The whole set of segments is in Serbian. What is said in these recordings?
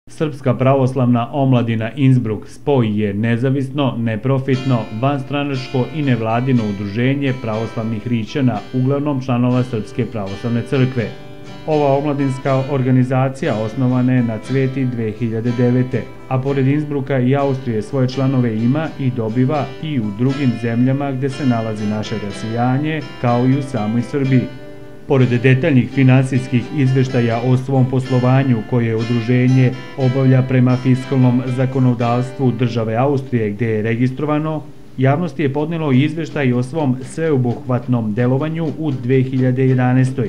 Srpska pravoslavna omladina Innsbruck Spoj je nezavisno, neprofitno, vanstranačko i nevladino udruženje pravoslavnih hrišćana, uglavnom članova Srpske pravoslavne crkve. Ova omladinska organizacija osnovana je na Cveti 2009. a pored Innsbrucka i Austrije svoje članove ima i dobiva i u drugim zemljama gde se nalazi naše rasejanje, kao i u samoj Srbiji. Pored detaljnih finansijskih izveštaja o svom poslovanju koje udruženje obavlja prema fiskalnom zakonodavstvu države Austrije gde je registrovano, javnosti je podnelo i izveštaj o svom sveobuhvatnom delovanju u 2011.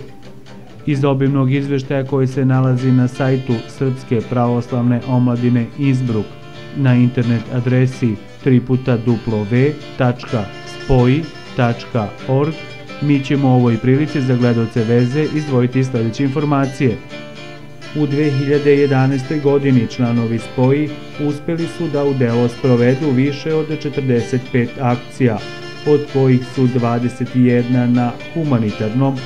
Iz obimnog izveštaja koji se nalazi na sajtu Srpske pravoslavne omladine Innsbruck na internet adresi www.spoi.org mi ćemo u ovoj prilici za gledaoce veze izdvojiti sljedeće informacije. U 2011. godini članovi Spoji uspeli su da u delo sprovedu više od 45 akcija, od kojih su 21 na humanitarnom,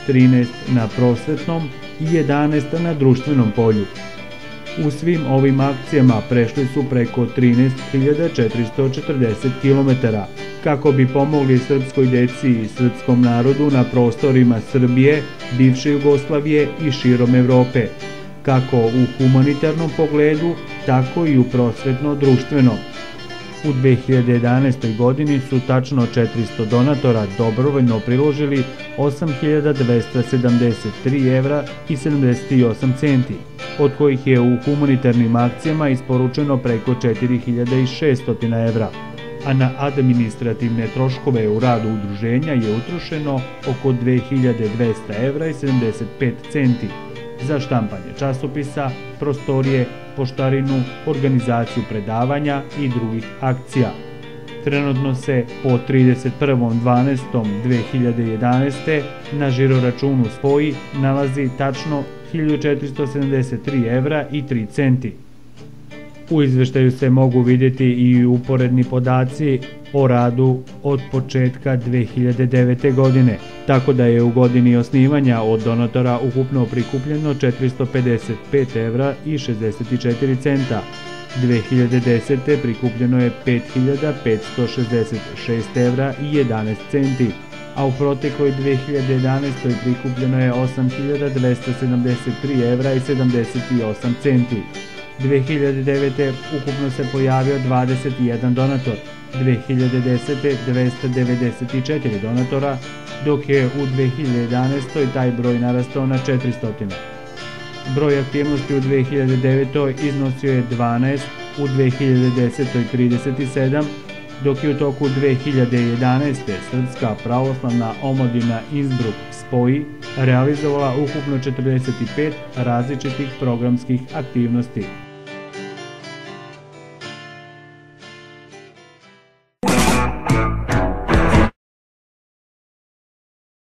13 na prosvetnom i 11 na društvenom polju. U svim ovim akcijama prešli su preko 13.440 km, kako bi pomogli srpskoj deci i srpskom narodu na prostorima Srbije, bivše Jugoslavije i širom Evrope, kako u humanitarnom pogledu, tako i u prosvetno-društvenom. U 2011. godini su tačno 400 donatora dobrovoljno priložili 8.273 evra i 78 centi, od kojih je u humanitarnim akcijama isporučeno preko 4.600 evra, a na administrativne troškove u radu udruženja je utrošeno oko 2.200 evra i 75 centi za štampanje časopisa, prostorije, poštarinu, organizaciju predavanja i drugih akcija. Trenutno se po 31.12.2011. na žiroračunu Spoji nalazi tačno 1.473 evra i 3 centi. U izveštaju se mogu vidjeti i uporedni podaci o radu od početka 2009. godine, tako da je u godini osnivanja od donatora ukupno prikupljeno 455 evra i 64 centa. 2010. prikupljeno je 5.566 evra i 11 centi, a u protekloj 2011. prikupljeno je 8.273 evra i 78 centi. 2009. ukupno se pojavio 21 donator, 2010. 294 donatora, dok je u 2011. taj broj narastao na 400. Broj aktivnosti u 2009. iznosio je 12, u 2010. 37, dok je u toku 2011. Srpska pravoslavna omladina Innsbruck Spoji realizovala ukupno 45 različitih programskih aktivnosti.